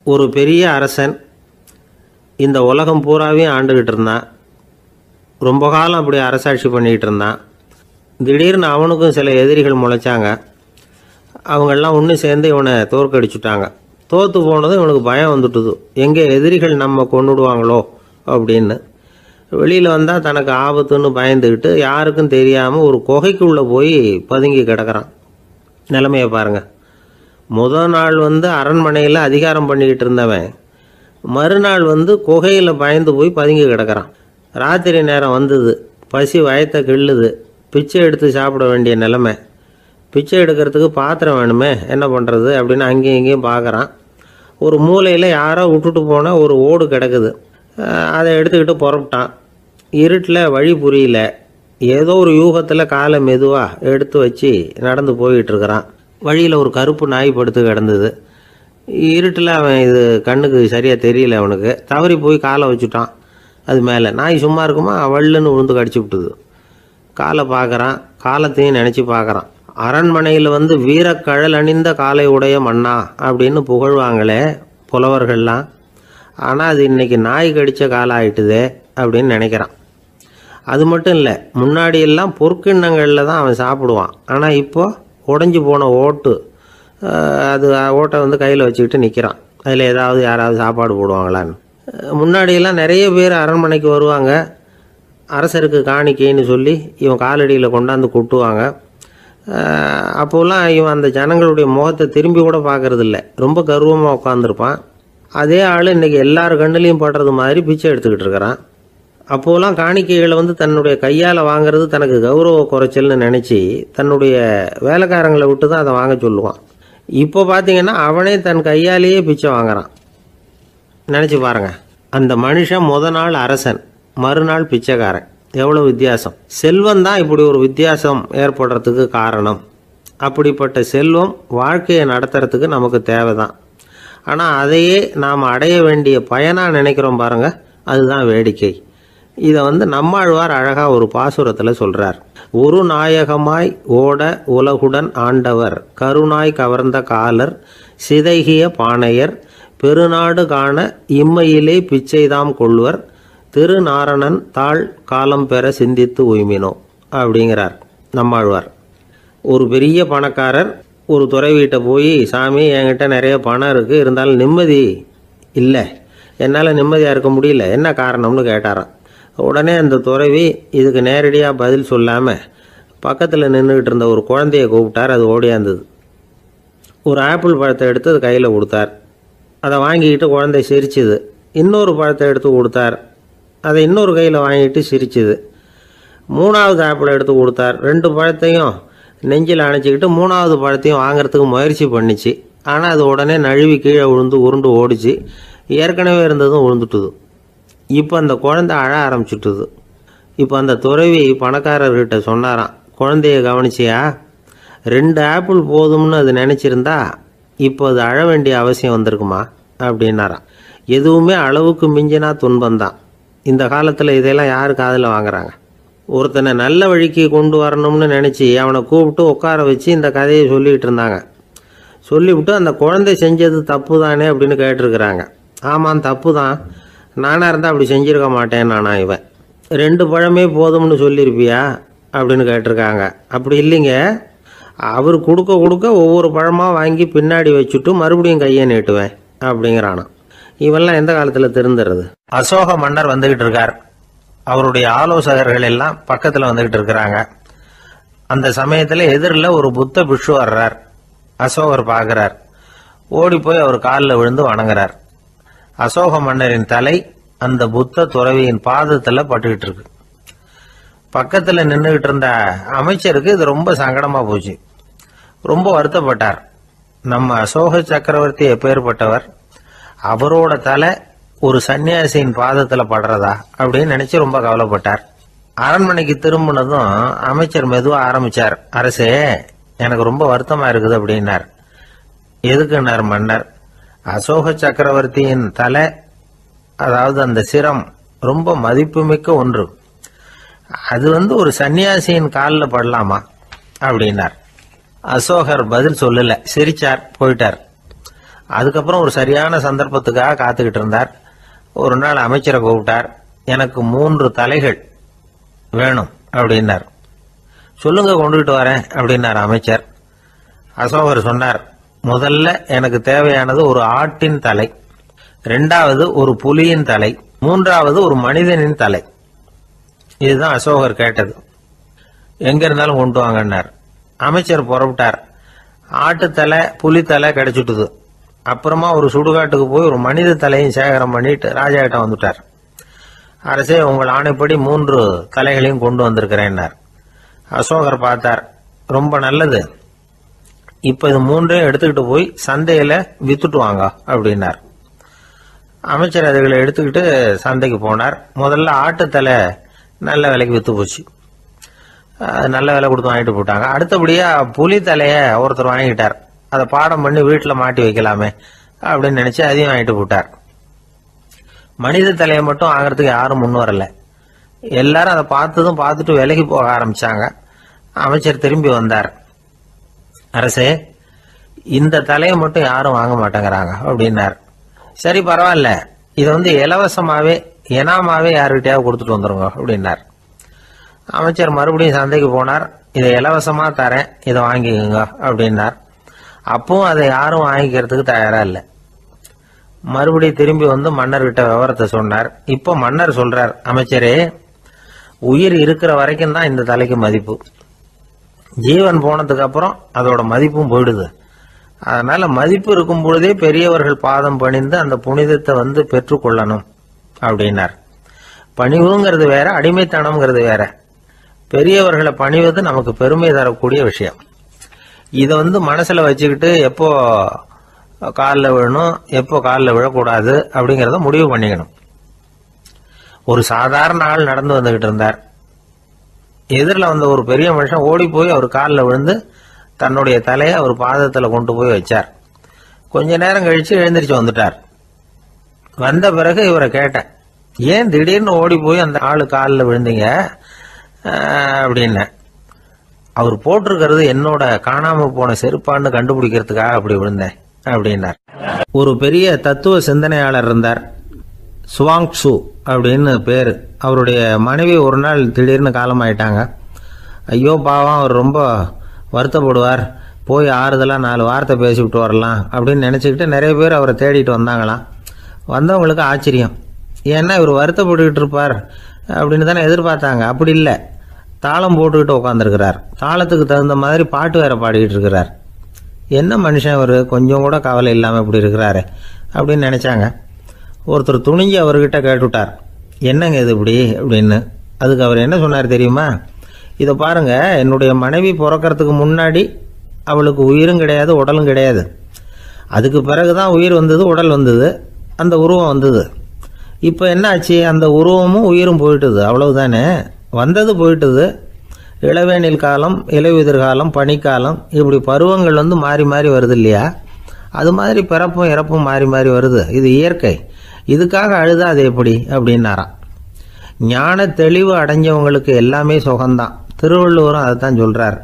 ஒரு பெரிய அரசன் இந்த உலகம் பூராவையும் ஆண்டுகிட்டு இருந்தான். ரொம்ப காலம் அப்படி அரசாட்சி பண்ணிக்கிட்டு இருந்தான். திடீர்னு அவனுக்கும் சில எதிரிகள் முளைச்சாங்க. அவங்கெல்லாம் ஒன்று சேர்ந்து இவனை தோற்கடிச்சுட்டாங்க. தோற்று போனதும் இவனுக்கு பயம் வந்துட்டுது, எங்கே எதிரிகள் நம்ம கொண்டுடுவாங்களோ அப்படின்னு. வெளியில் வந்தால் தனக்கு ஆபத்துன்னு பயந்துக்கிட்டு யாருக்கும் தெரியாமல் ஒரு குகைக்குள்ளே போய் பதுங்கி கிடக்கிறான். நிலைமையை பாருங்கள். முதல் நாள் அரண்மனையில் அதிகாரம் பண்ணிக்கிட்டு இருந்தவன் மறுநாள் குகையில் பயந்து போய் பதுங்கி கிடக்கிறான். ராத்திரி நேரம் வந்தது, பசி வயத்தை கிள்ளுது, பிச்சை எடுத்து சாப்பிட வேண்டிய நிலைமை. பிச்சை எடுக்கிறதுக்கு பாத்திரம் வேணுமே, என்ன பண்ணுறது அப்படின்னு அங்கேயும் இங்கேயும் பார்க்குறான். ஒரு மூலையில் யாரோ விட்டுட்டு போன ஒரு ஓடு கிடக்குது. அதை எடுத்துக்கிட்டு புறப்பட்டான். இருட்டில் வழி புரியல. ஏதோ ஒரு யூகத்தில் காலை மெதுவாக எடுத்து வச்சு நடந்து போயிட்டுருக்கிறான். வழியில் ஒரு கருப்பு நாய் படுத்து கிடந்தது. இருட்டில் அவன் இது கண்ணுக்கு சரியாக தெரியல. அவனுக்கு தவறி போய் காலை வச்சுட்டான். அது மேலே நாய் சும்மா இருக்குமா, வள்ளுன்னு விழுந்து கடிச்சு விட்டுது. காலை பார்க்குறான், காலத்தையும் நினச்சி பார்க்குறான். அரண்மனையில் வீரக்கழல் அணிந்த காலை உடைய மன்னா அப்படின்னு புகழ்வாங்களே புலவர்கள்லாம். ஆனால் அது இன்றைக்கி நாய் கடித்த காலம் ஆகிட்டுதே அப்படின்னு நினைக்கிறான். அது மட்டும் இல்லை, முன்னாடியெல்லாம் பொற்கிண்ணங்களில் தான் அவன் சாப்பிடுவான். ஆனால் இப்போது உடஞ்சி போன ஓட்டு, அது ஓட்டை கையில் வச்சுக்கிட்டு நிற்கிறான். அதில் யாராவது சாப்பாடு போடுவாங்களான்னு. முன்னாடியெல்லாம் நிறைய பேர் அரண்மனைக்கு வருவாங்க. அரசருக்கு காணிக்கைன்னு சொல்லி இவன் காலடியில் கொண்டாந்து கொட்டுவாங்க. அப்போல்லாம் இவன் அந்த ஜனங்களுடைய முகத்தை திரும்பி கூட பார்க்கறதில்ல. ரொம்ப கர்வமாக உட்காந்துருப்பான். அதே ஆள் இன்றைக்கி எல்லார் கண்ணுலேயும் படுறது மாதிரி பிச்சை எடுத்துக்கிட்டு இருக்கிறான். அப்போலாம் காணிக்கைகளை தன்னுடைய கையால் வாங்கிறது தனக்கு கௌரவ குறைச்சல்னு நினச்சி தன்னுடைய வேலைக்காரங்களை விட்டு தான் அதை வாங்க சொல்லுவான். இப்போ பார்த்தீங்கன்னா அவனே தன் கையாலேயே பிச்சை வாங்குறான். நினச்சி பாருங்கள். அந்த மனுஷன் முத நாள் அரசன், மறுநாள் பிச்சைக்காரன். எவ்வளோ வித்தியாசம். செல்வம் தான் இப்படி ஒரு வித்தியாசம் ஏற்படுறதுக்கு காரணம். அப்படிப்பட்ட செல்வம் வாழ்க்கையை நடத்துறதுக்கு நமக்கு தேவை தான். ஆனால் அதையே நாம் அடைய வேண்டிய பயனாக நினைக்கிறோம் பாருங்கள், அதுதான் வேடிக்கை. இதை நம்மாழ்வார் அழகாக ஒரு பாசுரத்தில் சொல்கிறார். ஒரு நாயகமாய் ஓட உலகுடன் ஆண்டவர், கருணாய் கவர்ந்த காலர், சிதைகிய பானையர், பெருநாடு காண இம்மையிலே பிச்சைதாம் கொள்வர், திருநாரணன் தாழ் காலம் பெற சிந்தித்து உய்மினோ அப்படிங்கிறார் நம்மாழ்வார். ஒரு பெரிய பணக்காரர் ஒரு துறவிகிட்ட போய், சாமி என்கிட்ட நிறைய பணம் இருக்குது, இருந்தாலும் நிம்மதி இல்லை, என்னால் நிம்மதியாக இருக்க முடியல, என்ன காரணம்னு கேட்டாராம். உடனே அந்த துறவி இதுக்கு நேரடியாக பதில் சொல்லாமல் பக்கத்தில் நின்றுக்கிட்டு இருந்த ஒரு குழந்தைய கூப்பிட்டார். அது ஓடியாந்தது. ஒரு ஆப்பிள் பழத்தை எடுத்து அது கையில் கொடுத்தார். அதை வாங்கிக்கிட்டு குழந்தை சிரிச்சுது. இன்னொரு பழத்தை எடுத்து கொடுத்தார். அதை இன்னொரு கையில் வாங்கிட்டு சிரிச்சுது. மூணாவது ஆப்பிளை எடுத்து கொடுத்தார். 2 பழத்தையும் நெஞ்சில் அணைச்சிக்கிட்டு 3ஆவது பழத்தையும் வாங்கிறதுக்கு முயற்சி பண்ணிச்சு. ஆனால் அது உடனே நழுவி கீழே விழுந்து உருண்டு ஓடிச்சு. ஏற்கனவே இருந்ததும் விழுந்துட்டுது. இப்போ அந்த குழந்தை அழ ஆரம்பிச்சுட்டுது. இப்போ அந்த துறவி பணக்காரர்கிட்ட சொன்னாராம், குழந்தைய கவனிச்சியா, 2 ஆப்பிள் போதும்னு அது நினச்சிருந்தா இப்போ அது அழ வேண்டிய அவசியம் வந்திருக்குமா அப்படின்னாராம். எதுவுமே அளவுக்கு மிஞ்சினா துன்பந்தான். இந்த காலத்தில் இதெல்லாம் யார் காதில் வாங்குறாங்க? ஒருத்தனை நல்ல வழிக்கு கொண்டு வரணும்னு நினச்சி அவனை கூப்பிட்டு உட்கார வச்சு இந்த கதையை சொல்லிகிட்டு இருந்தாங்க. சொல்லிவிட்டு அந்த குழந்தை செஞ்சது தப்பு தானே அப்படின்னு கேட்டிருக்கிறாங்க. ஆமாம், தப்பு தான், நானாக இருந்தால் அப்படி செஞ்சுருக்க மாட்டேன் நானா இவன். 2 பழமே போதும்னு சொல்லியிருப்பியா அப்படின்னு கேட்டிருக்காங்க. அப்படி இல்லைங்க, அவர் கொடுக்க கொடுக்க ஒவ்வொரு பழமாக வாங்கி பின்னாடி வச்சுட்டு மறுபடியும் கையை நீட்டுவேன் அப்படிங்கிறானா. இவெல்லாம் எந்த காலத்தில் திருந்துறது? அசோக மன்னர் வந்துக்கிட்டு இருக்கார். அவருடைய ஆலோசகர்கள் எல்லாம் பக்கத்தில் வந்துக்கிட்டு இருக்கிறாங்க. அந்த சமயத்தில் எதிரில் ஒரு புத்த பிக்ஷு வர்றார். அசோகர் பார்க்குறார். ஓடி போய் அவர் காலில் விழுந்து வணங்குறார். அசோக மன்னரின் தலை அந்த புத்த துறவியின் பாதத்தில் பட்டுக்கிட்டு இருக்கு. பக்கத்தில் நின்றுக்கிட்டு இருந்த அமைச்சருக்கு இது ரொம்ப சங்கடமாக போச்சு. ரொம்ப வருத்தப்பட்டார். நம்ம அசோக சக்கரவர்த்தி எப்பேற்பட்டவர், அவரோட தலை ஒரு சன்னியாசியின் பாதத்தில் படுறதா அப்படின்னு நினைச்சு ரொம்ப கவலைப்பட்டார். அரண்மனைக்கு திரும்பினதும் அமைச்சர் மெதுவாக ஆரம்பிச்சார். அரசே, எனக்கு ரொம்ப வருத்தமாக இருக்குது அப்படின்னார். எதுக்குன்னார் மன்னர். அசோக சக்கரவர்த்தியின் தலை, அதாவது அந்த சிரம், ரொம்ப மதிப்புமிக்க ஒன்று. அது ஒரு சன்னியாசியின் காலில் படலாமா அப்படின்னார். அசோகர் பதில் சொல்லல, சிரிச்சார், போயிட்டார். அதுக்கப்புறம் ஒரு சரியான சந்தர்ப்பத்துக்காக காத்துக்கிட்டு இருந்தார். ஒரு நாள் அமைச்சரை கூப்பிட்டார். எனக்கு 3 தலைகள் வேணும் அப்படின்னார். சொல்லுங்க, கொண்டுகிட்டு வரேன் அப்படின்னார் அமைச்சர். அசோகர் சொன்னார், முதல்ல எனக்கு தேவையானது ஒரு ஆட்டின் தலை, 2வது ஒரு புலியின் தலை, 3வது ஒரு மனிதனின் தலை. இதுதான் அசோகர் கேட்டது. எங்க இருந்தாலும் கொண்டு வாங்கன்னார். அமைச்சர் புறப்பட்டார். ஆட்டுத்தலை புலித்தலை கிடைச்சிட்டுது. அப்புறமா ஒரு சுடுகாட்டுக்கு போய் ஒரு மனித தலையும் சேகரம் பண்ணிட்டு ராஜா கிட்ட வந்துட்டார். அரசே, உங்கள் ஆணைப்படி 3 தலைகளையும் கொண்டு வந்திருக்கிறேன்னார். அசோகர் பார்த்தார். ரொம்ப நல்லது, இப்ப இது 3ஐயும் எடுத்துக்கிட்டு போய் சந்தையில வித்துட்டு வாங்க அப்படின்னார். அமைச்சர் அதுகளை எடுத்துக்கிட்டு சந்தைக்கு போனார். முதல்ல ஆட்டுத்தலை நல்ல விலைக்கு வித்து போச்சு. நல்ல விலை கொடுத்து வாங்கிட்டு போட்டாங்க. அடுத்தபடியா புலி தலைய ஒருத்தர் வாங்கிட்டார். அதை பாடம் பண்ணி வீட்டில் மாட்டி வைக்கலாமே அப்படின்னு நினைச்சு அதையும் வாங்கிட்டு போட்டார். மனித தலையை மட்டும் வாங்கறதுக்கு யாரும் முன் வரல. எல்லாரும் அதை பார்த்துட்டு விலகி போக ஆரம்பிச்சாங்க. அமைச்சர் திரும்பி வந்தார். அரசே, இந்த தலையை மட்டும் யாரும் வாங்க மாட்டேங்கிறாங்க அப்படின்னார். சரி, பரவாயில்ல, இதை இலவசமாவே எனாமாவே யாருக்கிட்டையாவது கொடுத்துட்டு வந்துருங்க அப்படின்னார். அமைச்சர் மறுபடியும் சந்தைக்கு போனார். இதை இலவசமா தரேன், இதை வாங்கிக்கோங்க அப்படின்னார். அப்பவும் அதை யாரும் வாங்கிக்கிறதுக்கு தயாரா இல்லை. மறுபடியும் திரும்பி வந்து மன்னர்கிட்ட விவரத்தை சொன்னார். இப்போ மன்னர் சொல்றார், அமைச்சரே, உயிர் இருக்கிற வரைக்கும் தான் இந்த தலைக்கு மதிப்பு. ஜீவன் போனதுக்கு அப்புறம் அதோட மதிப்பும் போயிடுது. அதனால மதிப்பு இருக்கும் பொழுதே பெரியவர்கள் பாதம் பணிந்து அந்த புனிதத்தை பெற்றுக்கொள்ளணும் அப்படின்னார். பணிவுங்கிறது வேற, அடிமைத்தனம்ங்கிறது வேற. பெரியவர்களை பணிவது நமக்கு பெருமை தரக்கூடிய விஷயம். இதை மனசுல வச்சுக்கிட்டு எப்போ காலில் விழணும், எப்போ காலில் விழக்கூடாது அப்படிங்கிறத முடிவு பண்ணிக்கணும். ஒரு சாதாரண ஆள் நடந்து வந்துகிட்டு இருந்தார். எதிரில் வந்த ஒரு பெரிய மனுஷன் ஓடி போய் அவர் காலில் விழுந்து தன்னுடைய தலையை அவர் பாதத்தில் கொண்டு போய் வச்சார். கொஞ்ச நேரம் கழிச்சு எழுந்திரிச்சு வந்துட்டார். வந்த பிறகு இவரை கேட்டேன், ஏன் திடீர்னு ஓடி போய் அந்த ஆளு காலில் விழுந்தீங்க அப்படின்னு. அவர் போட்டிருக்கிறது என்னோட காணாம போன செருப்பான்னு கண்டுபிடிக்கிறதுக்காக அப்படி விழுந்தேன் அப்படின்னார். ஒரு பெரிய தத்துவ சிந்தனையாளர் இருந்தார், சுவாங் சு அப்படின்னு பேரு. அவருடைய மனைவி ஒரு நாள் திடீர்னு காலமாயிட்டாங்க. ஐயோ பாவம், அவர் ரொம்ப வருத்தப்படுவார், போய் ஆறுதலாக 4 வார்த்தை பேசிவிட்டு வரலாம் அப்படின்னு நினச்சிக்கிட்டு நிறைய பேர் அவரை தேடிட்டு வந்தாங்களாம். வந்தவங்களுக்கு ஆச்சரியம், ஏன்னா இவர் வருத்தப்பட்டுக்கிட்டு இருப்பார் அப்படின்னு தானே எதிர்பார்த்தாங்க. அப்படி இல்லை, தாளம் போட்டுக்கிட்டு உட்காந்துருக்கிறார். தாளத்துக்கு தகுந்த மாதிரி பாட்டு வேற பாடிக்கிட்டு இருக்கிறார். என்ன மனுஷன் இவர், கொஞ்சம் கூட கவலை இல்லாமல் இப்படி இருக்கிறாரு அப்படின்னு நினச்சாங்க. ஒருத்தர் துணிஞ்சு அவர்கிட்ட கேட்டுவிட்டார், என்னங்க இது இப்படி அப்படின்னு. அதுக்கு அவர் என்ன சொன்னார் தெரியுமா? இதை பாருங்க, என்னுடைய மனைவி பிறக்கிறதுக்கு முன்னாடி அவளுக்கு உயிரும் கிடையாது, உடலும் கிடையாது. அதுக்கு பிறகுதான் உயிர் வந்தது, உடல் வந்தது, அந்த உருவம் வந்தது. இப்போ என்ன ஆச்சு? அந்த உருவமும் உயிரும் போயிட்டுது, அவ்வளவுதானே. வந்தது போயிட்டுது. இளவேனில் காலம், இலையுதிர் காலம், பனிக்காலம், இப்படி பருவங்கள் மாறி மாறி வருது இல்லையா? அது மாதிரி பிறப்பும் இறப்பும் மாறி மாறி வருது. இது இயற்கை. இதுக்காக அழுதா அது எப்படி அப்படின்னாராம். ஞான தெளிவு அடைஞ்சவங்களுக்கு எல்லாமே சுகம்தான். திருவள்ளுவரும் அதைத்தான் சொல்றார்,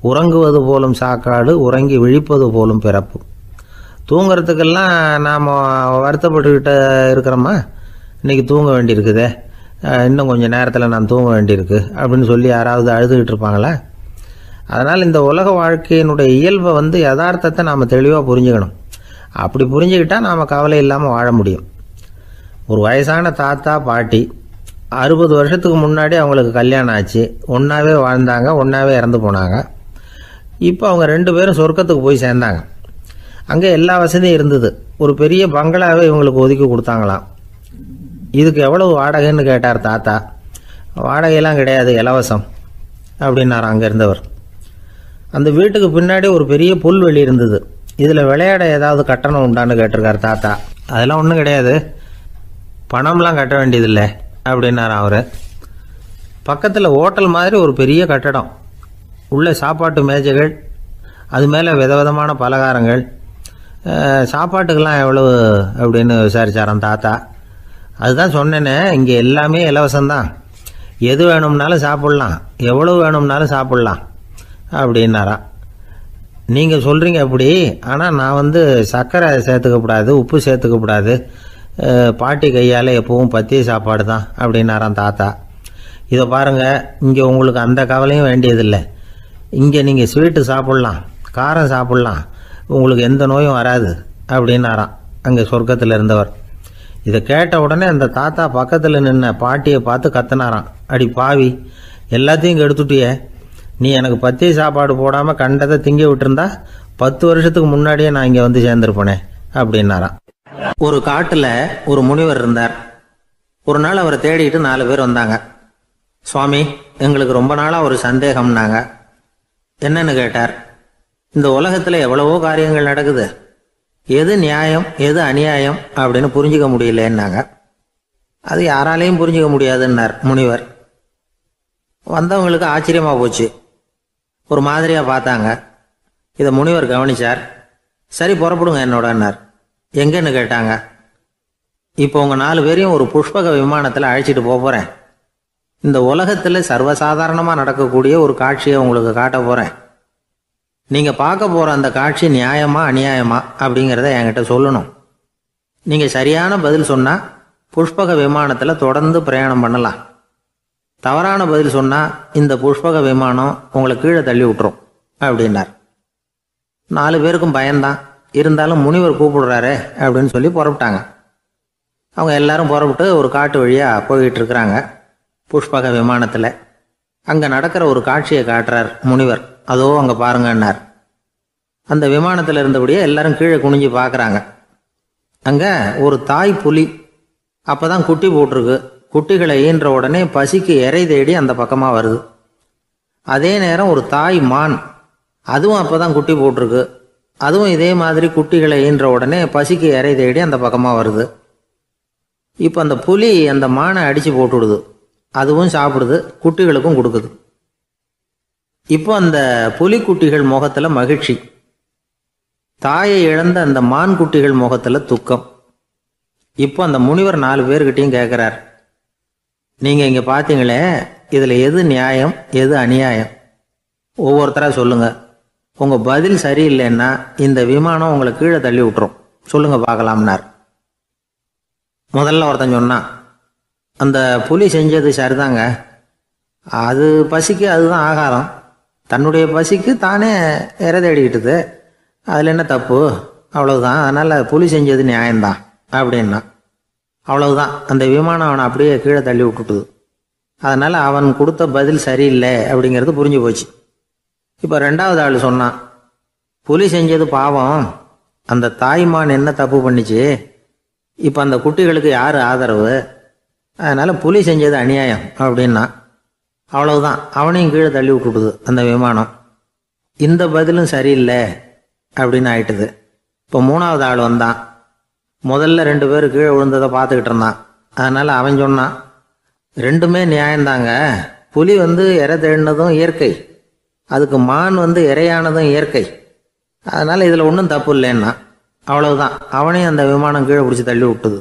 உறங்குவது போலும் சாக்காடு, உறங்கி விழிப்பது போலும் பிறப்பு. தூங்குறதுக்கெல்லாம் நாம் வருத்தப்பட்டுக்கிட்ட இருக்கிறோமா? இன்னைக்கு தூங்க வேண்டியிருக்குதே, இன்னும் கொஞ்சம் நேரத்தில் நான் தூங்க வேண்டியிருக்கு அப்படின்னு சொல்லி யாராவது அழுதுகிட்டு இருப்பாங்களா? அதனால் இந்த உலக வாழ்க்கையினுடைய இயல்பை யதார்த்தத்தை நாம் தெளிவாக புரிஞ்சுக்கணும். அப்படி புரிஞ்சுக்கிட்டா நாம் கவலை இல்லாமல் வாழ முடியும். ஒரு வயசான தாத்தா பாட்டி 60 வருஷத்துக்கு முன்னாடி அவங்களுக்கு கல்யாணம் ஆச்சு. ஒன்றாவே வாழ்ந்தாங்க, ஒன்றாவே இறந்து போனாங்க. இப்போ அவங்க 2 பேரும் சொர்க்கத்துக்கு போய் சேர்ந்தாங்க. அங்கே எல்லா வசதியும் இருந்தது. ஒரு பெரிய பங்களாவே இவங்களுக்கு ஒதுக்கி கொடுத்தாங்களாம். இதுக்கு எவ்வளவு வாடகைன்னு கேட்டார் தாத்தா. வாடகையெல்லாம் கிடையாது, இலவசம் அப்படின்னார் அங்கே இருந்தவர். அந்த வீட்டுக்கு பின்னாடி ஒரு பெரிய புல்வெளி இருந்தது. இதில் விளையாட ஏதாவது கட்டணம் உண்டான்னு கேட்டிருக்கார் தாத்தா. அதெல்லாம் ஒன்றும் கிடையாது, பணம்லாம் கட்ட வேண்டியதில்லை அப்படின்னார் அவர். பக்கத்தில் ஹோட்டல் மாதிரி ஒரு பெரிய கட்டடம், உள்ள சாப்பாட்டு மேஜைகள், அது மேலே விதவிதமான பலகாரங்கள். சாப்பாட்டுக்கெல்லாம் எவ்வளவு அப்படின்னு விசாரிச்சாராம் தாத்தா. அதுதான் சொன்னேனே, இங்கே எல்லாமே இலவசம்தான், எது வேணும்னாலும் சாப்பிட்லாம், எவ்வளவு வேணும்னாலும் சாப்பிட்லாம் அப்படின்னாராம். நீங்கள் சொல்கிறீங்க அப்படி, ஆனால் நான் சர்க்கரை சேர்த்துக்கக்கூடாது, உப்பு சேர்த்துக்கக்கூடாது, பாட்டி கையால் எப்பவும் பத்திய சாப்பாடு தான் அப்படின்னாராம் தாத்தா. இதை பாருங்கள், இங்கே உங்களுக்கு அந்த கவலையும் வேண்டியதில்லை. இங்கே நீங்கள் ஸ்வீட்டு சாப்பிட்லாம், காரம் சாப்பிட்லாம், உங்களுக்கு எந்த நோயும் வராது அப்படின்னாராம் அங்கே சொர்க்கத்தில் இருந்தவர். இதை கேட்ட உடனே அந்த தாத்தா பக்கத்தில் நின்ன பாட்டியை பார்த்து கத்தினாராம், அடி பாவி, எல்லாத்தையும் கெடுத்துட்டியே, நீ எனக்கு பத்திய சாப்பாடு போடாமல் கண்டதை திங்க விட்டுருந்தா 10 வருஷத்துக்கு முன்னாடியே நான் இங்கே சேர்ந்துருப்பேனே அப்படின்னாராம். ஒரு காட்டில் ஒரு முனிவர் இருந்தார். ஒரு நாள் அவரை தேடிட்டு 4 பேர் வந்தாங்க. சுவாமி, எங்களுக்கு ரொம்ப நாளாக ஒரு சந்தேகம்னாங்க. என்னன்னு கேட்டார். இந்த உலகத்தில் எவ்வளவோ காரியங்கள் நடக்குது, எது நியாயம் எது அநியாயம் அப்படின்னு புரிஞ்சிக்க முடியலன்னாங்க. அது யாராலையும் புரிஞ்சிக்க முடியாதுன்னார் முனிவர். வந்தவங்களுக்கு ஆச்சரியமாக போச்சு, ஒரு மாதிரியாக பார்த்தாங்க. இதை முனிவர் கவனிச்சார். சரி, புறப்படுங்க என்னோடன்னார். எங்கன்னு கேட்டாங்க. இப்போ உங்கள் 4 பேரையும் ஒரு புஷ்பக விமானத்தில் அழைச்சிட்டு போகிறேன். இந்த உலகத்தில் சர்வசாதாரணமாக நடக்கக்கூடிய ஒரு காட்சியை உங்களுக்கு காட்ட போகிறேன். நீங்கள் பார்க்க போகிற அந்த காட்சி நியாயமா அநியாயமா அப்படிங்கிறத என்கிட்ட சொல்லணும். நீங்கள் சரியான பதில் சொன்னால் புஷ்பக விமானத்தில் தொடர்ந்து பிரயாணம் பண்ணலாம். தவறான பதில் சொன்னால் இந்த புஷ்பக விமானம் உங்களை கீழே தள்ளி விட்டுரும் அப்படின்னார். 4 பேருக்கும் பயம்தான், இருந்தாலும் முனிவர் கூப்பிடுறாரு அப்படின்னு சொல்லி புறப்பட்டாங்க. அவங்க எல்லாரும் புறப்பட்டு ஒரு காட்டு வழியாக போய்கிட்டு இருக்கிறாங்க புஷ்பக விமானத்தில். அங்கே நடக்கிற ஒரு காட்சியை காட்டுறார் முனிவர். அதோ அங்கே பாருங்கன்னார். அந்த விமானத்தில் இருந்தபடியே எல்லாரும் கீழே குனிஞ்சு பார்க்குறாங்க. அங்கே ஒரு தாய் புலி அப்போ தான் குட்டி போட்டிருக்கு. குட்டிகளை ஈன்ற உடனே பசிக்கு இறை தேடி அந்த பக்கமாக வருது. அதே நேரம் ஒரு தாய் மான், அதுவும் அப்போ தான் குட்டி போட்டிருக்கு. அதுவும் இதே மாதிரி குட்டிகளை ஈன்ற உடனே பசிக்கு இறை தேடி அந்த பக்கமாக வருது. இப்போ அந்த புலி அந்த மானை அடித்து போட்டுவிடுது, அதுவும் சாப்பிடுது, குட்டிகளுக்கும் கொடுக்குது. இப்போ அந்த புலிக்குட்டிகள் முகத்தில் மகிழ்ச்சி, தாயை இழந்த அந்த மான் குட்டிகள் முகத்தில் துக்கம். இப்போ அந்த முனிவர் 4 பேர்கிட்டையும் கேட்குறார், நீங்கள் இங்கே பார்த்தீங்களே, இதில் எது நியாயம் எது அநியாயம்? ஒவ்வொருத்தராக சொல்லுங்கள். உங்கள் பதில் சரியில்லைன்னா இந்த விமானம் உங்களை கீழே தள்ளி விட்டுரும், சொல்லுங்கள் பார்க்கலாம்னார். முதல்ல ஒருத்தன் சொன்னான், அந்த புலி செஞ்சது சரிதாங்க, அது பசிக்கு அதுதான் ஆகாரம், தன்னுடைய பசிக்கு தானே இறை தேடிக்கிட்டுது, அதில் என்ன தப்பு, அவ்வளவுதான், அதனால் புலி செஞ்சது நியாயம்தான் அப்படின்னா. அவ்வளவுதான், அந்த விமானம் அவனை அப்படியே கீழே தள்ளி விட்டுட்டுது. அதனால் அவன் கொடுத்த பதில் சரியில்லை அப்படிங்கிறது புரிஞ்சு போச்சு. இப்போ 2வது ஆள் சொன்னான், புலி செஞ்சது பாவம், அந்த தாய்மான் என்ன தப்பு பண்ணிச்சு, இப்போ அந்த குட்டிகளுக்கு யார் ஆதரவு, அதனால் புலி செஞ்சது அநியாயம் அப்படின்னா. அவ்வளவுதான், அவனையும் கீழே தள்ளி விட்டுட்டுது அந்த விமானம். இந்த பதிலும் சரியில்லை அப்படின்னு ஆயிட்டுது. இப்போ 3வது ஆள் வந்தான். முதல்ல 2 பேர் கீழே விழுந்ததை பார்த்துக்கிட்டு இருந்தான். அதனால் அவன் சொன்னான், ரெண்டுமே நியாயந்தாங்க, புலி இறை தேடினதும் இயற்கை, அதுக்கு மான் இறையானதும் இயற்கை, அதனால் இதில் ஒன்றும் தப்பு இல்லைன்னா. அவ்வளவுதான், அவனையும் அந்த விமானம் கீழே பிடிச்சி தள்ளி விட்டுது.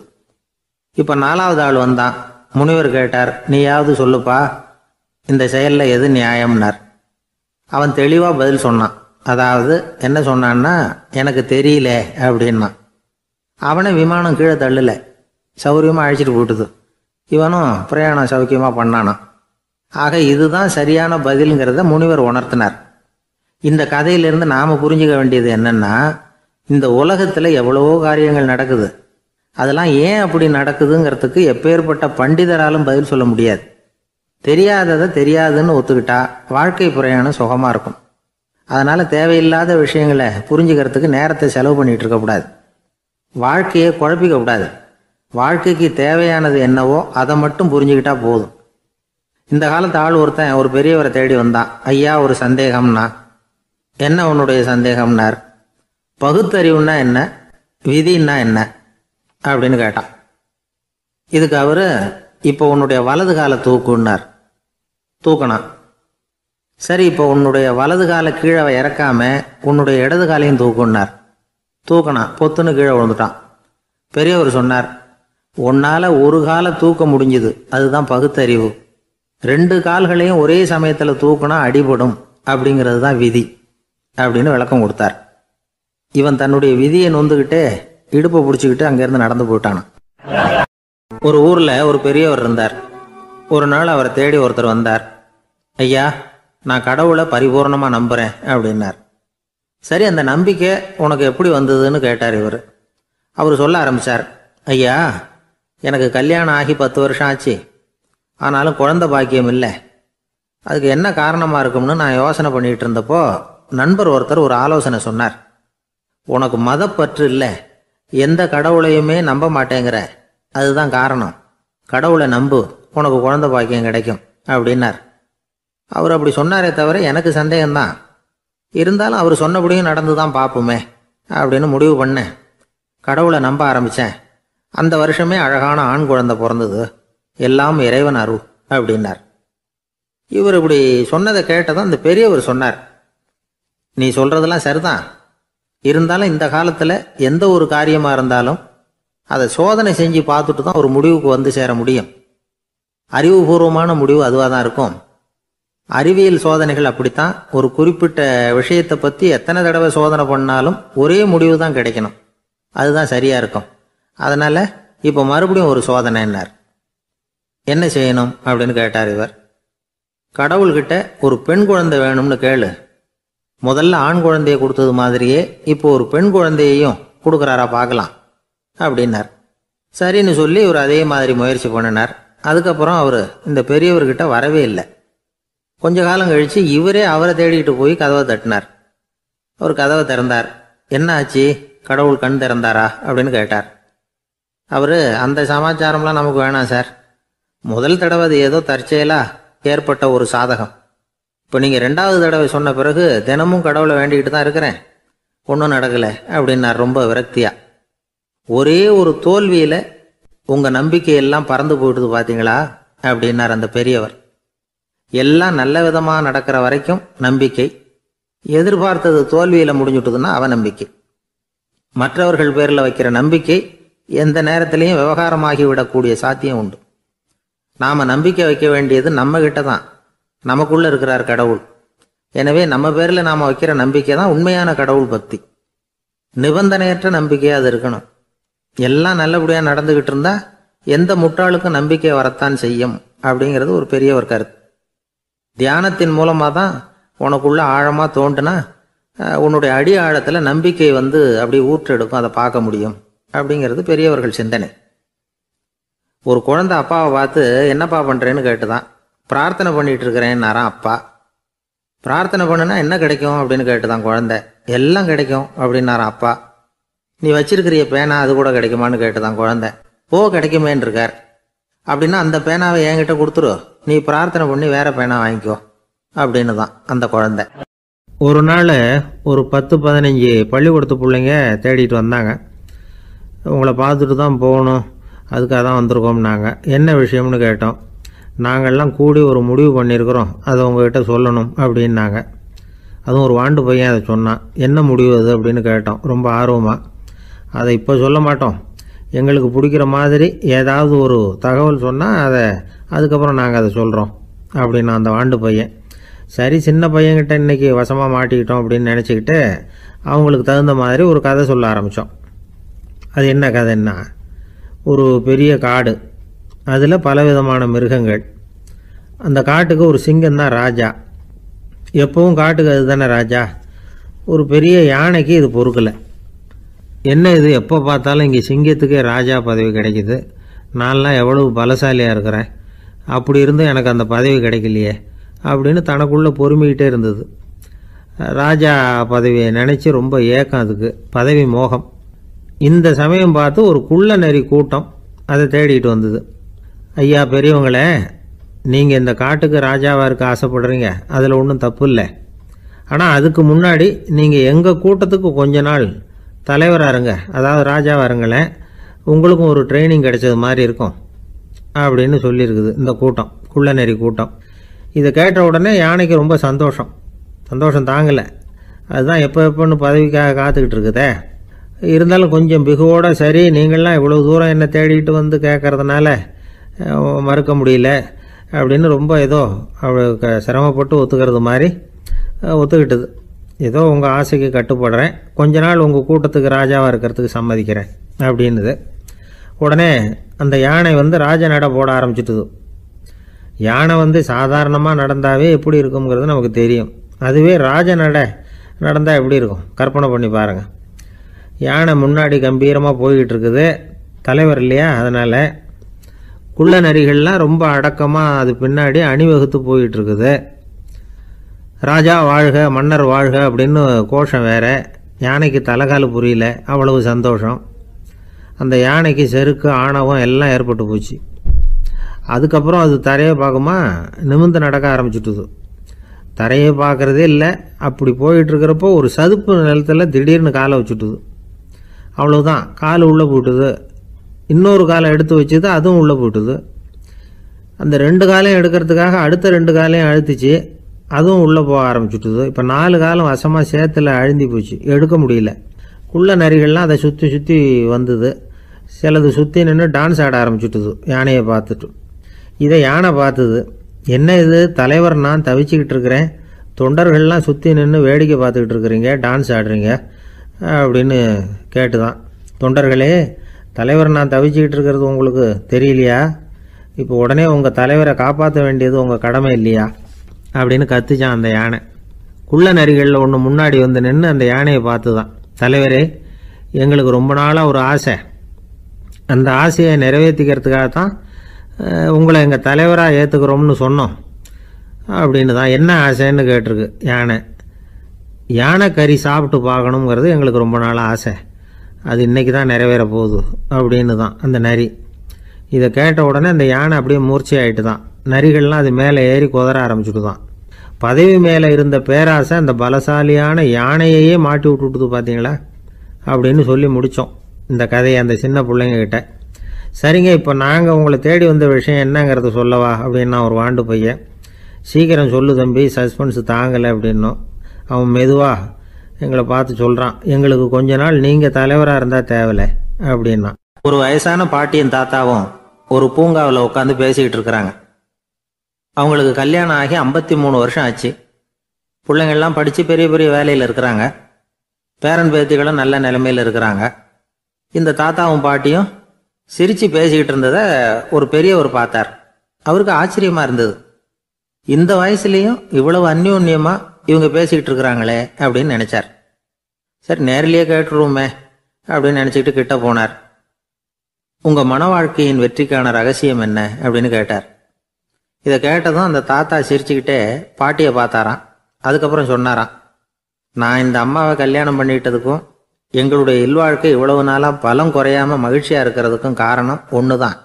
இப்போ 4வது ஆள் வந்தான். முனிவர் கேட்டார், நீயாவது சொல்லுப்பா, இந்த செயலில் எது நியாயம்னார். அவன் தெளிவாக பதில் சொன்னான். அதாவது என்ன சொன்னான்னா, எனக்கு தெரியல அப்படின்னா. அவனை விமானம் கீழே தள்ளலை, சௌரியமாக அழைச்சிட்டு போட்டுது. இவனும் பிரயாணம் சௌக்கியமாக பண்ணானான். ஆக இதுதான் சரியான பதிலுங்கிறத முனிவர் உணர்த்தினார். இந்த கதையிலிருந்து நாம் புரிஞ்சுக்க வேண்டியது என்னென்னா, இந்த உலகத்தில் எவ்வளவோ காரியங்கள் நடக்குது, அதெல்லாம் ஏன் அப்படி நடக்குதுங்கிறதுக்கு எப்பேற்பட்ட பண்டிதராலும் பதில் சொல்ல முடியாது. தெரியாததை தெரியாதுன்னு ஒத்துக்கிட்டா வாழ்க்கை பிரயாணம் சுகமாக இருக்கும். அதனால் தேவையில்லாத விஷயங்களை புரிஞ்சுக்கிறதுக்கு நேரத்தை செலவு பண்ணிகிட்டு இருக்கக்கூடாது, வாழ்க்கையை குழப்பிக்கக்கூடாது. வாழ்க்கைக்கு தேவையானது என்னவோ அதை மட்டும் புரிஞ்சுக்கிட்டா போதும். இந்த காலத்து ஆள் ஒருத்தன் ஒரு பெரியவரை தேடி வந்தான். ஐயா, ஒரு சந்தேகம்னா. என்ன உன்னுடைய சந்தேகம்னார். பகுத்தறிவுன்னா என்ன, விதின்னா என்ன அப்படின்னு கேட்டான். இதுக்கு அவர், இப்போ உன்னுடைய வலது காலை தூக்குன்னார். தூக்கினான். சரி, இப்போ உன்னுடைய வலது காலை கீழே இறக்காம உன்னுடைய இடது காலையும் தூக்குன்னார். தூக்கினான். பொத்துன்னு கீழே விழுந்துட்டான். பெரியவர் சொன்னார், உன்னால் ஒரு காலை தூக்க முடிஞ்சுது, அதுதான் பகுத்தறிவு. 2 கால்களையும் ஒரே சமயத்தில் தூக்குனா அடிபடும் அப்படிங்கிறது தான் விதி. அப்படின்னு விளக்கம் கொடுத்தார். இவன் தன்னுடைய விதியை நொந்துக்கிட்டே இடுப்பை பிடிச்சிக்கிட்டு அங்கேருந்து நடந்து போயிட்டான். ஒரு ஊரில் ஒரு பெரியவர் இருந்தார். ஒரு நாள் அவரை தேடி ஒருத்தர் வந்தார். ஐயா, நான் கடவுளை பரிபூர்ணமாக நம்புகிறேன் அப்படின்னார். சரி, அந்த நம்பிக்கை உனக்கு எப்படி வந்ததுன்னு கேட்டார் இவர். அவர் சொல்ல ஆரம்பித்தார். ஐயா, எனக்கு கல்யாணம் ஆகி 10 வருஷம் ஆச்சு. ஆனாலும் குழந்தை பாக்கியம் இல்லை. அதுக்கு என்ன காரணமாக இருக்கும்னு நான் யோசனை பண்ணிகிட்டு இருந்தப்போ நண்பர் ஒருத்தர் ஒரு ஆலோசனை சொன்னார். உனக்கு மதப்பற்று இல்லை, எந்த கடவுளையுமே நம்ப மாட்டேங்கிற, அதுதான் காரணம். கடவுளை நம்பு, உனக்கு குழந்தை பாக்கியம் கிடைக்கும் அப்படின்னார். அவர் அப்படி சொன்னாரே தவிர எனக்கு சந்தேகம்தான். இருந்தாலும் அவர் சொன்னபடியும் நடந்து தான் பார்ப்போமே அப்படின்னு முடிவு பண்ணேன். கடவுளை நம்ப ஆரம்பித்தேன். அந்த வருஷமே அழகான ஆண் குழந்தை பிறந்தது. எல்லாம் இறைவன் அருள் அப்படின்னார். இவர் இப்படி சொன்னதை கேட்டதும் அந்த பெரியவர் சொன்னார், நீ சொல்கிறதெல்லாம் சரிதான். இருந்தாலும் இந்த காலத்தில் எந்த ஒரு காரியமாக இருந்தாலும் அதை சோதனை செஞ்சு பார்த்துட்டு தான் ஒரு முடிவுக்கு வந்து சேர முடியும். அறிவுபூர்வமான முடிவு அதுவாக தான் இருக்கும். அறிவியல் சோதனைகள் அப்படித்தான். ஒரு குறிப்பிட்ட விஷயத்தை பற்றி எத்தனை தடவை சோதனை பண்ணாலும் ஒரே முடிவு தான் கிடைக்கணும். அதுதான் சரியாக இருக்கும். அதனால் இப்போ மறுபடியும் ஒரு சோதனைன்னார். என்ன செய்யணும் அப்படின்னு கேட்டார் இவர். கடவுள்கிட்ட ஒரு பெண் குழந்தை வேணும்னு கேளு. முதல்ல ஆண் குழந்தையை கொடுத்தது மாதிரியே இப்போ ஒரு பெண் குழந்தையையும் கொடுக்குறாரா பார்க்கலாம் அப்படின்னார். சரின்னு சொல்லி இவர் அதே மாதிரி முயற்சி பண்ணினார். அதுக்கப்புறம் அவர் இந்த பெரியவர்கிட்ட வரவே இல்லை. கொஞ்ச காலம் கழித்து இவரே அவரை தேடிட்டு போய் கதவை தட்டினார். அவர் கதவை திறந்தார். என்ன ஆச்சு, கடவுள் கண் திறந்தாரா அப்படின்னு கேட்டார். அவர், அந்த சமாச்சாரம்லாம் நமக்கு வேணாம் சார். முதல் தடவை அது ஏதோ தற்செயலாக ஏற்பட்ட ஒரு சாதகம். இப்போ நீங்கள் 2வது தடவை சொன்ன பிறகு தினமும் கடவுளை வேண்டிக்கிட்டு தான் இருக்கிறேன், ஒன்றும் நடக்கலை அப்படின்னார் ரொம்ப விரக்தியாக. ஒரே ஒரு தோல்வியில் உங்கள் நம்பிக்கையெல்லாம் பறந்து போயிடுது பார்த்தீங்களா அப்படின்னார் அந்த பெரியவர். எல்லாம் நல்ல விதமாக நடக்கிற வரைக்கும் நம்பிக்கை, எதிர்பார்த்தது தோல்வியில் முடிஞ்சுட்டுதுன்னா அவநம்பிக்கை. மற்றவர்கள் பேரில் வைக்கிற நம்பிக்கை எந்த நேரத்திலையும் விவகாரமாகி விடக்கூடிய சாத்தியம் உண்டு. நாம் நம்பிக்கை வைக்க வேண்டியது நம்ம கிட்ட தான். நமக்குள்ளே இருக்கிறார் கடவுள். எனவே நம்ம பேரில் நாம் வைக்கிற நம்பிக்கை தான் உண்மையான கடவுள் பக்தி. நிபந்தனையற்ற நம்பிக்கையாக அது இருக்கணும். எல்லாம் நல்லபடியாக நடந்துக்கிட்டு இருந்தால் எந்த முட்டாளுக்கும் நம்பிக்கை வரத்தான் செய்யும் அப்படிங்கிறது ஒரு பெரியவர் கருத்து. தியானத்தின் மூலமாக தான் உனக்குள்ள ஆழமாக தோண்டுனா உன்னுடைய அடி ஆழத்தில் நம்பிக்கை வந்து அப்படி ஊற்றெடுக்கும், அதை பார்க்க முடியும் அப்படிங்கிறது பெரியவர்கள் சிந்தனை. ஒரு குழந்தை அப்பாவை பார்த்து என்னப்பா பண்ணுறேன்னு கேட்டுதான். பிரார்த்தனை பண்ணிட்டு இருக்கிறேன்னாராம் அப்பா. பிரார்த்தனை பண்ணுனா என்ன கிடைக்கும் அப்படின்னு கேட்டுதான் குழந்தை. எல்லாம் கிடைக்கும் அப்படின்னாராம் அப்பா. நீ வச்சிருக்கிறிய பேனா அது கூட கிடைக்குமான்னு கேட்டுதான் குழந்தை. கிடைக்குமேன்னு இருக்கார். அப்படின்னா அந்த பேனாவை என்கிட்ட கொடுத்துரு, நீ பிரார்த்தனை பண்ணி வேற பேனா வாங்கிக்கோ அப்படின்னு தான் அந்த குழந்தை. ஒரு நாள் ஒரு 10-15 பள்ளிக்கூடத்து பிள்ளைங்க தேடிட்டு வந்தாங்க. உங்களை பார்த்துட்டு தான் போகணும், அதுக்காக தான் வந்திருக்கோம்னாங்க. என்ன விஷயம்னு கேட்டோம். நாங்கள்லாம் கூடி ஒரு முடிவு பண்ணியிருக்கிறோம், அதை உங்ககிட்ட சொல்லணும் அப்படின்னாங்க. அதுவும் ஒரு வாண்டு பையன் அதை சொன்னான். என்ன முடிவு அது அப்படின்னு கேட்டோம் ரொம்ப ஆர்வமாக. அதை இப்போ சொல்ல மாட்டோம், எங்களுக்கு பிடிக்கிற மாதிரி ஏதாவது ஒரு தகவல் சொன்னால் அதுக்கப்புறம் நாங்கள் அதை சொல்கிறோம் அப்படின்னா அந்த வாண்டு பையன். சரி, சின்ன பையன்கிட்ட இன்றைக்கி வசமாக மாட்டிக்கிட்டோம் அப்படின்னு நினச்சிக்கிட்டு அவங்களுக்கு தகுந்த மாதிரி ஒரு கதை சொல்ல ஆரம்பித்தோம். அது என்ன கதைன்னா, ஒரு பெரிய காடு, அதில் பலவிதமான மிருகங்கள். அந்த காட்டுக்கு ஒரு சிங்கம் தான் ராஜா. எப்பவும் காட்டுக்கு அது தானே ராஜா. ஒரு பெரிய யானைக்கு இது பொறுக்கலை. என்ன இது, எப்போ பார்த்தாலும் இங்கே சிங்கத்துக்கே ராஜா பதவி கிடைக்கிது, நான்லாம் எவ்வளவு பலசாலியாக இருக்கிறேன், அப்படி இருந்தும் எனக்கு அந்த பதவி கிடைக்கலையே அப்படின்னு தனக்குள்ளே பொறுமிக்கிட்டே இருந்தது. ராஜா பதவியை நினச்சி ரொம்ப ஏக்கம், அதுக்கு பதவி மோகம். இந்த சமயம் பார்த்து ஒரு குள்ள நெறி கூட்டம் அதை தேடிட்டு வந்தது. ஐயா பெரியவங்களே, நீங்கள் இந்த காட்டுக்கு ராஜாவாக இருக்க ஆசைப்படுறீங்க, அதில் ஒன்றும் தப்பு இல்லை. ஆனால் அதுக்கு முன்னாடி நீங்கள் எங்கள் கூட்டத்துக்கு கொஞ்ச நாள் தலைவராக இருங்க, அதாவது ராஜாவாக இருங்களேன், உங்களுக்கும் ஒரு ட்ரைனிங் கிடைச்சது மாதிரி இருக்கும் அப்படின்னு சொல்லியிருக்குது இந்த கூட்டம், குள்ள நெறி கூட்டம். இதை கேட்ட உடனே யானைக்கு ரொம்ப சந்தோஷம் தாங்கலை. அதுதான் எப்போன்னு பதவிக்காக காத்துக்கிட்டு இருக்குதே. இருந்தாலும் கொஞ்சம் பிகுவோட, சரி நீங்கள்லாம் இவ்வளோ தூரம் என்னை தேடிட்டு வந்து கேட்கறதுனால மறுக்க முடியல அப்படின்னு ரொம்ப ஏதோ சிரமப்பட்டு ஒத்துக்கிறது மாதிரி ஒத்துக்கிட்டது. ஏதோ உங்கள் ஆசைக்கு கட்டுப்படுறேன், கொஞ்ச நாள் உங்கள் கூட்டத்துக்கு ராஜாவாக இருக்கிறதுக்கு சம்மதிக்கிறேன் அப்படின்னுது. உடனே அந்த யானை ராஜ நட போட ஆரம்பிச்சிட்டுது. யானை சாதாரணமாக நடந்தாவே எப்படி இருக்குங்கிறது நமக்கு தெரியும். அதுவே ராஜ நடந்தால் எப்படி இருக்கும் கற்பனை பண்ணி பாருங்கள். யானை முன்னாடி கம்பீரமாக போய்கிட்டு இருக்குது, தலைவர் இல்லையா, அதனால் குள்ள நரிகள்லாம் ரொம்ப அடக்கமாக அது பின்னாடி அணிவகுத்து போயிட்டு இருக்குது. ராஜா வாழ்க, மன்னர் வாழ்க அப்படின்னு கோஷம் வேற. யானைக்கு தலைகால் புரியல, அவ்வளவு சந்தோஷம். அந்த யானைக்கு செருக்கு, ஆணவம் எல்லாம் ஏற்பட்டு போச்சு. அதுக்கப்புறம் அது தரையை பார்க்குமா, நிமிர்ந்து நடக்க ஆரம்பிச்சுட்டுது. தரையை பார்க்குறதே இல்லை. அப்படி போயிட்டுருக்கிறப்போ ஒரு சதுப்பு நிலத்தில் திடீர்னு காலை வச்சுட்டுது. அவ்வளோதான், கால் உள்ளே போட்டுது. இன்னொரு காலை எடுத்து வச்சுது, அதுவும் உள்ளே போட்டுது. அந்த 2 காலையும் எடுக்கிறதுக்காக அடுத்த 2 காலையும் அழுத்திச்சு, அதுவும் உள்ளே போக ஆரம்பிச்சுட்டுது. இப்போ 4 காலம் வசமாக சேத்துல அழுந்தி போச்சு, எடுக்க முடியல. குள்ள நரிகள்லாம் அதை சுற்றி சுற்றி வந்தது. சிலது சுற்றி நின்று டான்ஸ் ஆட ஆரம்பிச்சுட்டுது யானையை பார்த்துட்டு. இதை யானை பார்த்தது. என்ன இது தலைவர், நான் தவிச்சிக்கிட்டு இருக்கிறேன், தொண்டர்கள்லாம் சுற்றி நின்று வேடிக்கை பார்த்துக்கிட்டு இருக்கிறீங்க, டான்ஸ் ஆடுறீங்க அப்படின்னு கேட்டுதான். தொண்டர்களே, தலைவர் நான் தவிச்சிக்கிட்டு இருக்கிறது உங்களுக்கு தெரியலையா? இப்போ உடனே உங்கள் தலைவரை காப்பாற்ற வேண்டியது உங்கள் கடமை இல்லையா அப்படின்னு கத்துச்சான் அந்த யானை. குள்ள நரிகளில் ஒன்று முன்னாடி நின்று அந்த யானையை பார்த்து தான், தலைவரே, எங்களுக்கு ரொம்ப நாளாக ஒரு ஆசை, அந்த ஆசையை நிறைவேற்றிக்கிறதுக்காக தான் உங்களை எங்கள் தலைவராக ஏற்றுக்கிறோம்னு சொன்னோம் அப்படின்னு தான். என்ன ஆசைன்னு கேட்டிருக்கு யானை. யானை கறி சாப்பிட்டு பார்க்கணுங்கிறது எங்களுக்கு ரொம்ப நாளாக ஆசை, அது இன்றைக்கி தான் நிறைவேற போகுது அப்படின்னு தான் அந்த நரி. இதை கேட்ட உடனே அந்த யானை அப்படியே மூர்ச்சி ஆகிட்டு தான். நரிகள்லாம் அது மேலே ஏறி குதற ஆரம்பிச்சுட்டு தான். பதவி மேலே இருந்த பேராசை அந்த பலசாலியான யானையையே மாட்டி விட்டுட்டுது பார்த்தீங்களா அப்படின்னு சொல்லி முடித்தோம் இந்த கதையை அந்த சின்ன பிள்ளைங்கக்கிட்ட. சரிங்க, இப்போ நாங்கள் உங்களை தேடி வந்த விஷயம் என்னங்கிறத சொல்லவா அப்படின்னா ஒரு வாண்டு பையன். சீக்கிரம் சொல்லு தம்பி, சஸ்பென்ஸ் தாங்கலை அப்படின்னோம். அவன் மெதுவாக எங்களை பார்த்து சொல்கிறான், எங்களுக்கு கொஞ்ச நாள் நீங்கள் தலைவராக இருந்தால் தேவலை அப்படின்னா. ஒரு வயசான பாட்டியின் தாத்தாவும் ஒரு பூங்காவில் உட்காந்து பேசிக்கிட்டு இருக்கிறாங்க. அவங்களுக்கு கல்யாணம் ஆகி 53 வருஷம் ஆச்சு. பிள்ளைங்கள்லாம் படித்து பெரிய பெரிய வேலையில் இருக்கிறாங்க. பேரன் பேத்திகளும் நல்ல நிலைமையில் இருக்கிறாங்க. இந்த தாத்தாவும் பாட்டியும் சிரித்து பேசிக்கிட்டு இருந்ததை ஒரு பெரியவர் பார்த்தார். அவருக்கு ஆச்சரியமாக இருந்தது. இந்த வயசுலேயும் இவ்வளவு அந்யோன்யமாக இவங்க பேசிக்கிட்டு இருக்கிறாங்களே அப்படின்னு நினச்சார். சரி, நேரிலேயே கேட்டுருவோமே அப்படின்னு நினச்சிக்கிட்டு கிட்ட போனார். உங்கள் மன வாழ்க்கையின் வெற்றிக்கான ரகசியம் என்ன அப்படின்னு கேட்டார். இதை கேட்டதும் அந்த தாத்தா சிரிச்சுக்கிட்டே பாட்டியை பார்த்தாராம். அதுக்கப்புறம் சொன்னாராம், நான் இந்த அம்மாவை கல்யாணம் பண்ணிக்கிட்டதுக்கும் எங்களுடைய இல்வாழ்க்கை இவ்வளவு நாளாக பலம் குறையாமல் மகிழ்ச்சியாக இருக்கிறதுக்கும் காரணம் ஒன்று தான்.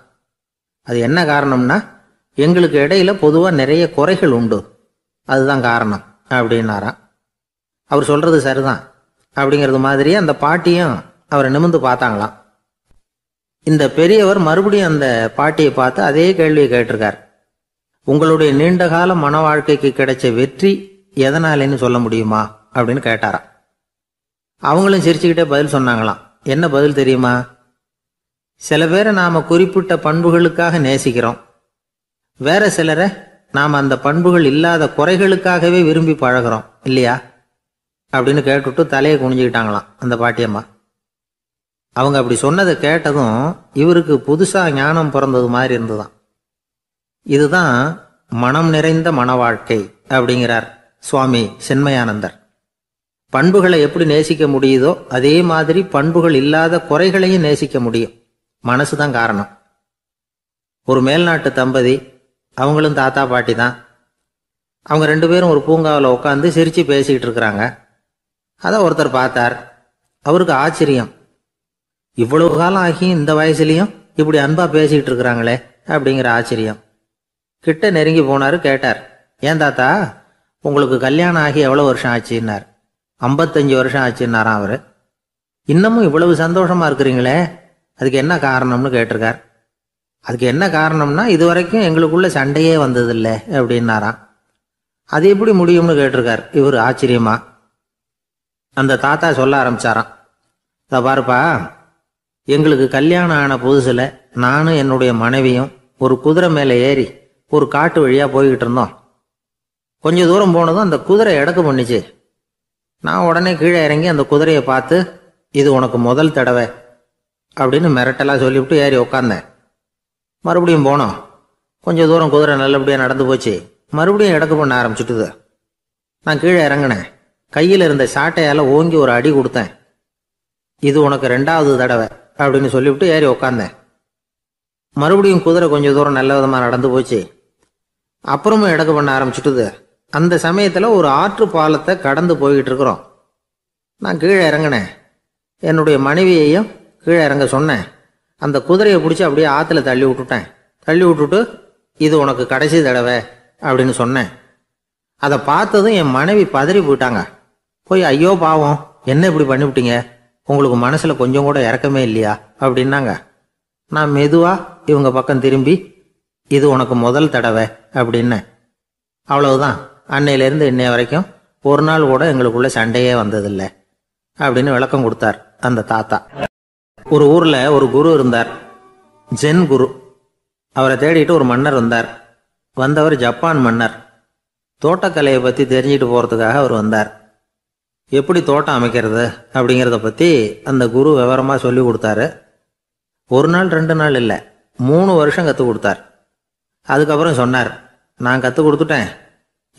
அது என்ன காரணம்னா, எங்களுக்கு இடையில பொதுவாக நிறைய குறைகள் உண்டு, அதுதான் காரணம் அப்படின்னாராம். அவர் சொல்கிறது சரிதான் அப்படிங்கிறது மாதிரியே அந்த பாட்டியும் அவரை நிமிர்ந்து பார்த்தாங்களாம். இந்த பெரியவர் மறுபடியும் அந்த பாட்டியை பார்த்து அதே கேள்வியை கேட்டிருக்கார். உங்களுடைய நீண்டகால மன வாழ்க்கைக்கு கிடைச்ச வெற்றி எதனாலேன்னு சொல்ல முடியுமா அப்படின்னு கேட்டாராம். அவங்களும் சிரிச்சுக்கிட்டே பதில் சொன்னாங்களாம். என்ன பதில் தெரியுமா? சில பேரை நாம குறிப்பிட்ட பண்புகளுக்காக நேசிக்கிறோம், வேற சிலரை நாம் அந்த பண்புகள் இல்லாத குறைகளுக்காகவே விரும்பி பழகிறோம் இல்லையா அப்படின்னு கேட்டுவிட்டு தலையை குனிஞ்சுக்கிட்டாங்களாம் அந்த பாட்டியம்மா. அவங்க அப்படி சொன்னதை கேட்டதும் இவருக்கு புதுசாக ஞானம் பிறந்தது மாதிரி இருந்துதான். இதுதான் மனம் நிறைந்த மன வாழ்க்கை அப்படிங்கிறார் சுவாமி சின்மயானந்தர். பண்புகளை எப்படி நேசிக்க முடியுதோ அதே மாதிரி பண்புகள் இல்லாத குறைகளையும் நேசிக்க முடியும். மனசுதான் காரணம். ஒரு மேல்நாட்டு தம்பதி, அவங்களும் தாத்தா பாட்டி தான். அவங்க 2 பேரும் ஒரு பூங்காவில் உட்காந்து சிரித்து பேசிக்கிட்டு இருக்கிறாங்க. அதை ஒருத்தர் பார்த்தார். அவருக்கு ஆச்சரியம், இவ்வளவு காலம் ஆகி இந்த வயசுலையும் இப்படி அன்பா பேசிக்கிட்டு இருக்கிறாங்களே அப்படிங்கிற ஆச்சரியம். கிட்ட நெருங்கி போனாரு. கேட்டார், ஏன் தாத்தா, உங்களுக்கு கல்யாணம் ஆகி எவ்வளோ வருஷம் ஆச்சுன்னார். 55 வருஷம் ஆச்சுன்னாராம் அவர். இன்னமும் இவ்வளவு சந்தோஷமா இருக்கிறீங்களே, அதுக்கு என்ன காரணம்னு கேட்டிருக்கார். அதுக்கு என்ன காரணம்னா, இது வரைக்கும் எங்களுக்குள்ள சண்டையே வந்ததில்லை அப்படின்னாராம். அது எப்படி முடியும்னு கேட்டிருக்கார் இவர் ஆச்சரியமா. அந்த தாத்தா சொல்ல ஆரம்பிச்சாராம், இதை பாருப்பா, எங்களுக்கு கல்யாணம் ஆன புதுசில் நானும் என்னுடைய மனைவியும் ஒரு குதிரை மேலே ஏறி ஒரு காட்டு வழியாக போய்கிட்டு இருந்தோம். கொஞ்சம் தூரம் போனதும் அந்த குதிரை எடக்கு பண்ணிச்சு. நான் உடனே கீழே இறங்கி அந்த குதிரையை பார்த்து, இது உனக்கு முதல் தடவை அப்படின்னு மிரட்டலாக சொல்லிவிட்டு ஏறி உக்காந்தேன். மறுபடியும் போனோம். கொஞ்சம் தூரம் குதிரை நல்லபடியாக நடந்து போச்சு. மறுபடியும் இடக்கு பண்ண ஆரம்பிச்சுட்டுது. நான் கீழே இறங்கினேன். கையில் இருந்த சாட்டையால் ஓங்கி ஒரு அடி கொடுத்தேன். இது உனக்கு 2வது தடவை அப்படின்னு சொல்லிவிட்டு ஏறி உக்காந்தேன். மறுபடியும் குதிரை கொஞ்சம் தூரம் நல்ல விதமாக நடந்து போச்சு. அப்புறமும் இடக்கு பண்ண ஆரம்பிச்சுட்டுது. அந்த சமயத்தில் ஒரு ஆற்று பாலத்தை கடந்து போய்கிட்டு இருக்கிறோம். நான் கீழே இறங்கினேன். என்னுடைய மனைவியையும் கீழே இறங்க சொன்னேன். அந்த குதிரையை பிடிச்சி அப்படியே ஆற்றுல தள்ளி விட்டுட்டேன். தள்ளி விட்டுட்டு, இது உனக்கு கடைசி தடவை அப்படின்னு சொன்னேன். அதை பார்த்ததும் என் மனைவி பதறி போயிட்டாங்க. போய், ஐயோ பாவம், என்ன இப்படி பண்ணிவிட்டீங்க, உங்களுக்கு மனசில் கொஞ்சம் கூட இறக்கமே இல்லையா அப்படின்னாங்க. நான் மெதுவாக இவங்க பக்கம் திரும்பி, இது உனக்கு முதல் தடவை அப்படின்னேன். அவ்வளவுதான். அன்னையிலேருந்து இன்னைய வரைக்கும் ஒரு நாள் கூட எங்களுக்குள்ள சண்டையே வந்ததில்லை அப்படின்னு விளக்கம் கொடுத்தார் அந்த தாத்தா. ஒரு ஊரில் ஒரு குரு இருந்தார், ஜென் குரு. அவரை தேடிட்டு ஒரு மன்னர் வந்தார். வந்தவர் ஜப்பான் மன்னர். தோட்டக்கலையை பற்றி தெரிஞ்சுட்டு போகிறதுக்காக அவர் வந்தார். எப்படி தோட்டம் அமைக்கிறது அப்படிங்கிறத பற்றி அந்த குரு விவரமாக சொல்லி கொடுத்தாரு. 1 நாள் 2 நாள் இல்லை, 3 வருஷம் கற்றுக் கொடுத்தார். அதுக்கப்புறம் சொன்னார், நான் கற்றுக் கொடுத்துட்டேன்,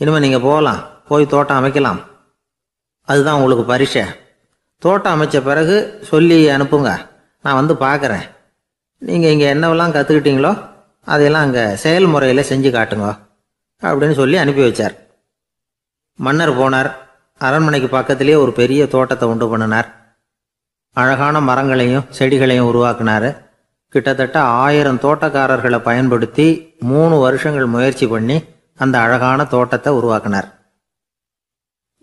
இனிமேல் நீங்கள் போகலாம், போய் தோட்டம் அமைக்கலாம். அதுதான் உங்களுக்கு பரீட்சை. தோட்டம் அமைச்ச பிறகு சொல்லி அனுப்புங்க, நான் வந்து பார்க்குறேன். நீங்கள் இங்கே என்னவெல்லாம் கற்றுக்கிட்டீங்களோ அதையெல்லாம் அங்கே செயல்முறையில் செஞ்சு காட்டுங்க அப்படின்னு சொல்லி அனுப்பி வச்சார். மன்னர் போனார். அரண்மனைக்கு பக்கத்திலேயே ஒரு பெரிய தோட்டத்தை உண்டு பண்ணினார். அழகான மரங்களையும் செடிகளையும் உருவாக்கினார். கிட்டத்தட்ட 1000 தோட்டக்காரர்களை பயன்படுத்தி 3 வருஷங்கள் முயற்சி பண்ணி அந்த அழகான தோட்டத்தை உருவாக்கினார்.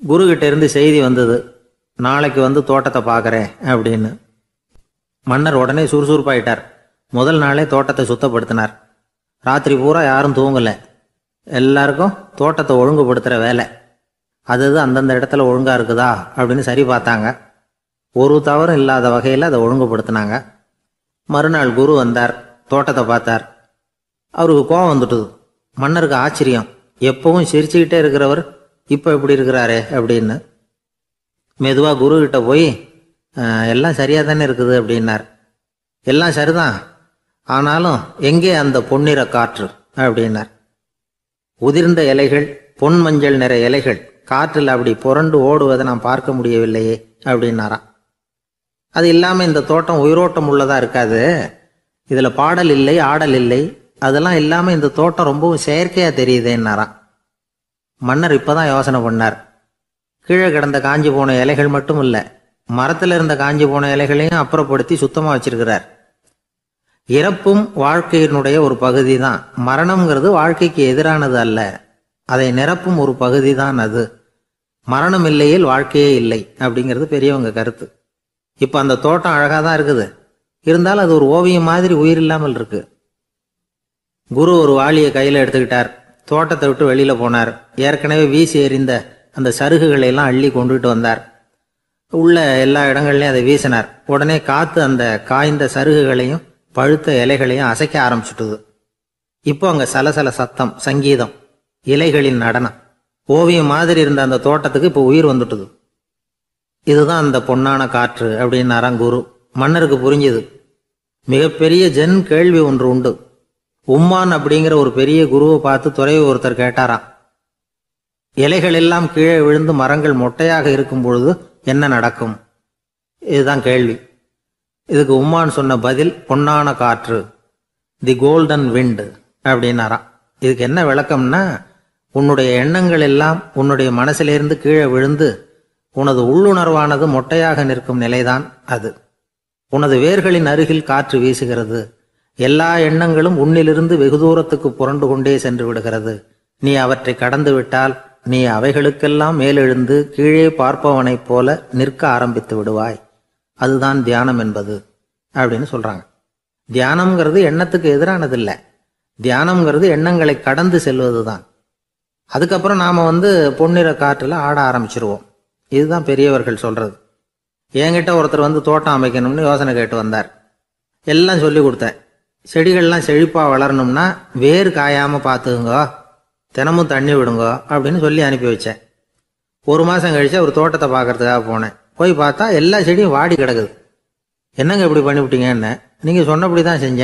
குருகிட்ட இருந்து செய்தி வந்தது, நாளைக்கு வந்து தோட்டத்தை பார்க்குறேன் அப்படின்னு. மன்னர் உடனே சுறுசுறுப்பாயிட்டார். முதல் நாளே தோட்டத்தை சுத்தப்படுத்தினார். ராத்திரி பூரா யாரும் தூங்கலை. எல்லாருக்கும் தோட்டத்தை ஒழுங்குபடுத்துகிற வேலை. அது அந்தந்த இடத்துல ஒழுங்காக இருக்குதா அப்படின்னு சரி பார்த்தாங்க. ஒரு தவறும் இல்லாத வகையில் அதை ஒழுங்குபடுத்தினாங்க. மறுநாள் குரு வந்தார், தோட்டத்தை பார்த்தார். அவருக்கு கோபம் வந்துட்டுது. மன்னருக்கு ஆச்சரியம், எப்பவும் சிரிச்சுக்கிட்டே இருக்கிறவர் இப்போ எப்படி இருக்கிறாரே அப்படின்னு. மெதுவாக குருக்கிட்ட போய், எல்லாம் சரியாக தானே இருக்குது அப்படின்னார். எல்லாம் சரிதான், ஆனாலும் எங்கே அந்த பொன்னிற காற்று அப்படின்னார். உதிர்ந்த இலைகள், பொன் மஞ்சள் நிற இலைகள் காற்றில் அப்படி புரண்டு ஓடுவதை நான் பார்க்க முடியவில்லையே அப்படின்னாராம். அது இல்லாமல் இந்த தோட்டம் உயிரோட்டம் உள்ளதாக இருக்காது, இதில் பாடல் இல்லை, ஆடல் இல்லை, அதெல்லாம் இல்லாமல் இந்த தோட்டம் ரொம்பவும் செயற்கையாக தெரியுதுன்னாராம். மன்னர் இப்போ தான் யோசனை பண்ணார். கீழே கிடந்த காஞ்சி போன இலைகள் மட்டும் இல்லை, மரத்தில் இருந்த காஞ்சி போன இலைகளையும் அப்புறப்படுத்தி சுத்தமாக வச்சிருக்கிறார். இறப்பும் வாழ்க்கையினுடைய ஒரு பகுதி தான். மரணம்ங்கிறது வாழ்க்கைக்கு எதிரானது அல்ல, அதை நிரப்பும் ஒரு பகுதி தான் அது. மரணம் இல்லையில் வாழ்க்கையே இல்லை அப்படிங்கிறது பெரியவங்க கருத்து. இப்போ அந்த தோட்டம் அழகாக தான் இருக்குது, இருந்தாலும் அது ஒரு ஓவியம் மாதிரி உயிர் இல்லாமல் இருக்கு. குரு ஒரு வாளியை கையில் எடுத்துக்கிட்டார். தோட்டத்தை விட்டு வெளியில் போனார். ஏற்கனவே வீசி எறிந்த அந்த சருகுகளை எல்லாம் அள்ளி கொண்டுகிட்டு வந்தார். உள்ள எல்லா இடங்கள்லையும் அதை வீசினார். உடனே காற்று அந்த காய்ந்த சருகுகளையும் பழுத்த இலைகளையும் அசைக்க ஆரம்பிச்சுட்டுது. இப்போ அங்கே சலசல சத்தம், சங்கீதம், இலைகளின் நடனம். ஓவியம் மாதிரி இருந்த அந்த தோட்டத்துக்கு இப்போ உயிர் வந்துட்டுது. இதுதான் அந்த பொன்னான காற்று அப்படின்னாராம் குரு. மன்னருக்கு புரிஞ்சுது. மிகப்பெரிய ஜென் கேள்வி ஒன்று உண்டு. உம்மான் அப்படிங்கிற ஒரு பெரிய குருவை பார்த்து துறவி ஒருத்தர் கேட்டாராம், இலைகள் எல்லாம் கீழே விழுந்து மரங்கள் மொட்டையாக இருக்கும் பொழுது என்ன நடக்கும்? இதுதான் கேள்வி. இதுக்கு உம்மான் சொன்ன பதில் பொன்னான காற்று, தி கோல்டன் விண்ட் அப்படின்னாராம். இதுக்கு என்ன விளக்கம்னா, உன்னுடைய எண்ணங்கள் எல்லாம் உன்னுடைய மனசிலிருந்து கீழே விழுந்து உனது உள்ளுணர்வானது மொட்டையாக நிற்கும் நிலைதான் அது. உனது வேர்களின் அருகில் காற்று வீசுகிறது. எல்லா எண்ணங்களும் உன்னிலிருந்து வெகு தூரத்துக்கு புரண்டு கொண்டே சென்று விடுகிறது. நீ அவற்றை கடந்து விட்டால் நீ அவைகளுக்கெல்லாம் மேலெழுந்து கீழே பார்ப்பவனைப் போல நிற்க ஆரம்பித்து விடுவாய். அதுதான் தியானம் என்பது அப்படின்னு சொல்றாங்க. தியானம்ங்கிறது எண்ணத்துக்கு எதிரானதில்லை. தியானம்ங்கிறது எண்ணங்களை கடந்து செல்வது தான். அதுக்கப்புறம் நாம் பொன்னிற காற்றில் ஆட ஆரம்பிச்சிருவோம். இதுதான் பெரியவர்கள் சொல்றது. என்கிட்ட ஒருத்தர் தோட்டம் அமைக்கணும்னு யோசனை கேட்டு வந்தார். எல்லாம் சொல்லி கொடுத்தேன். செடிகள்லாம் செழிப்பாக வளரணும்னா வேர் காயாமல் பார்த்துக்குங்க, தினமும் தண்ணி விடுங்க அப்படின்னு சொல்லி அனுப்பி வச்சேன். 1 மாதம் கழிச்சு அவர் தோட்டத்தை பார்க்கறதுக்காக போனேன். போய் பார்த்தா எல்லா செடியும் வாடி கிடக்குது. என்னங்க இப்படி பண்ணிவிட்டீங்கன்னு. நீங்கள் சொன்னபடி தான் செஞ்சேன்.